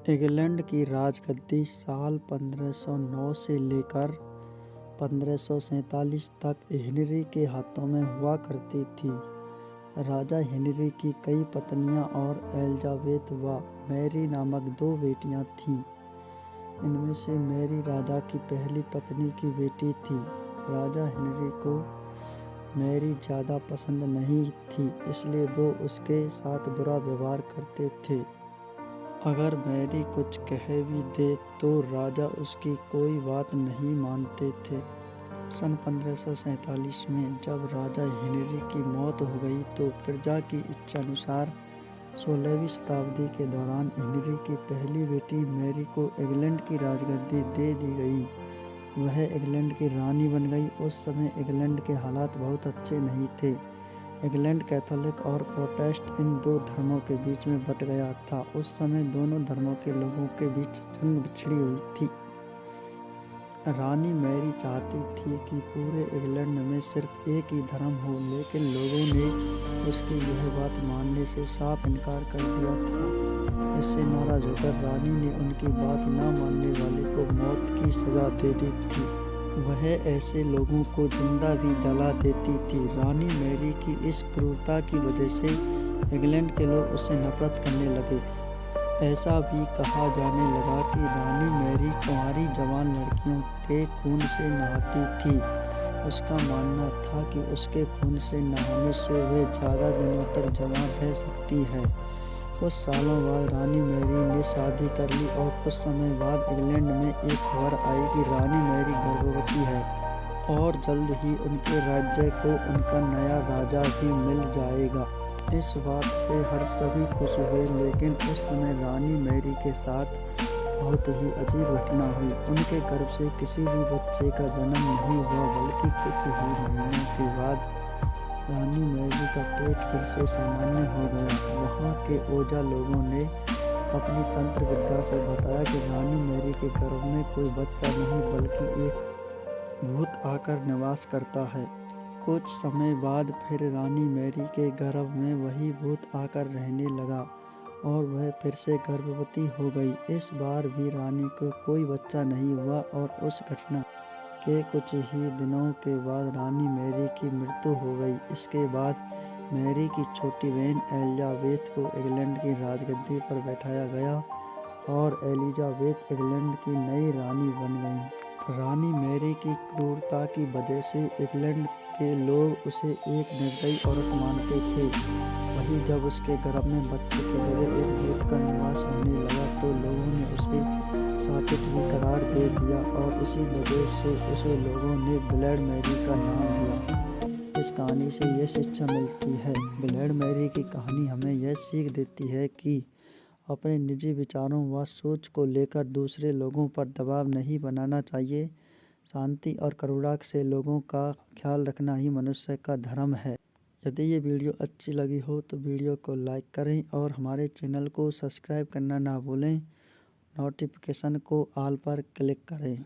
England की राजगद्दी साल 1509 से लेकर 1547 तक हेनरी के हाथों में हुआ करती थी। राजा हेनरी की कई पत्नियां और एलिजाबेथ व मैरी नामक 2 बेटियां थीं। इनमें से मैरी राजा की पहली पत्नी की बेटी थी। राजा हेनरी को मैरी ज़्यादा पसंद नहीं थी, इसलिए वो उसके साथ बुरा व्यवहार करते थे। अगर मैरी कुछ कह भी दे तो राजा उसकी कोई बात नहीं मानते थे। सन 1547 में जब राजा हेनरी की मौत हो गई तो प्रजा की इच्छानुसार 16वीं शताब्दी के दौरान हेनरी की पहली बेटी मैरी को इंग्लैंड की राजगद्दी दे दी गई। वह इंग्लैंड की रानी बन गई। उस समय इंग्लैंड के हालात बहुत अच्छे नहीं थे। इंग्लैंड कैथोलिक और प्रोटेस्टेंट इन 2 धर्मों के बीच में बट गया था। उस समय दोनों धर्मों के लोगों के बीच जंग छिड़ी हुई थी। रानी मैरी चाहती थी कि पूरे इंग्लैंड में सिर्फ एक ही धर्म हो, लेकिन लोगों ने उसकी यह बात मानने से साफ इनकार कर दिया था। इससे नाराज होकर रानी ने उनकी बात न मानने वाले को मौत की सजा दे दी थी। वह ऐसे लोगों को जिंदा भी जला देती थी। रानी मैरी की इस क्रूरता की वजह से इंग्लैंड के लोग उससे नफरत करने लगे। ऐसा भी कहा जाने लगा कि रानी मैरी कुंवारी जवान लड़कियों के खून से नहाती थी। उसका मानना था कि उसके खून से नहाने से वह ज़्यादा दिनों तक जवान रह सकती है। कुछ सालों बाद रानी मैरी ने शादी कर ली और कुछ समय बाद इंग्लैंड में एक खबर आई कि रानी मैरी गर्भवती है और जल्द ही उनके राज्य को उनका नया राजा भी मिल जाएगा। इस बात से हर सभी खुश हुए, लेकिन उस समय रानी मैरी के साथ बहुत ही अजीब घटना हुई। उनके गर्भ से किसी भी बच्चे का जन्म नहीं हुआ, बल्कि कुछ ही महीनों के बाद रानी मैरी का पेट फिर से सामान्य हो गया। वहाँ के ओझा लोगों ने अपनी तंत्र विद्या से बताया कि रानी मैरी के गर्भ में कोई बच्चा नहीं बल्कि एक भूत आकर निवास करता है। कुछ समय बाद फिर रानी मैरी के गर्भ में वही भूत आकर रहने लगा और वह फिर से गर्भवती हो गई। इस बार भी रानी को कोई बच्चा नहीं हुआ और उस घटना के कुछ ही दिनों के बाद रानी मैरी की मृत्यु हो गई। इसके बाद मैरी की छोटी बहन एलिजाबेथ को इंग्लैंड की राजगद्दी पर बैठाया गया और एलिजाबेथ इंग्लैंड की नई रानी बन गई। रानी मैरी की क्रूरता की वजह से इंग्लैंड के लोग उसे एक निर्दयी औरत मानते थे। वहीं जब उसके गर्भ में बच्चे की जगह एक भूत का निवास होने लगा तो लोगों ने उसे शापित भी करार दे दिया और इसी वजह से उसे लोगों ने ब्लैड मैरी का नाम दिया। इस कहानी से यह शिक्षा मिलती है। ब्लैड मैरी की कहानी हमें यह सीख देती है कि अपने निजी विचारों व सोच को लेकर दूसरे लोगों पर दबाव नहीं बनाना चाहिए। शांति और करुणा से लोगों का ख्याल रखना ही मनुष्य का धर्म है। यदि ये वीडियो अच्छी लगी हो तो वीडियो को लाइक करें और हमारे चैनल को सब्सक्राइब करना ना भूलें। नोटिफिकेशन को ऑल पर क्लिक करें।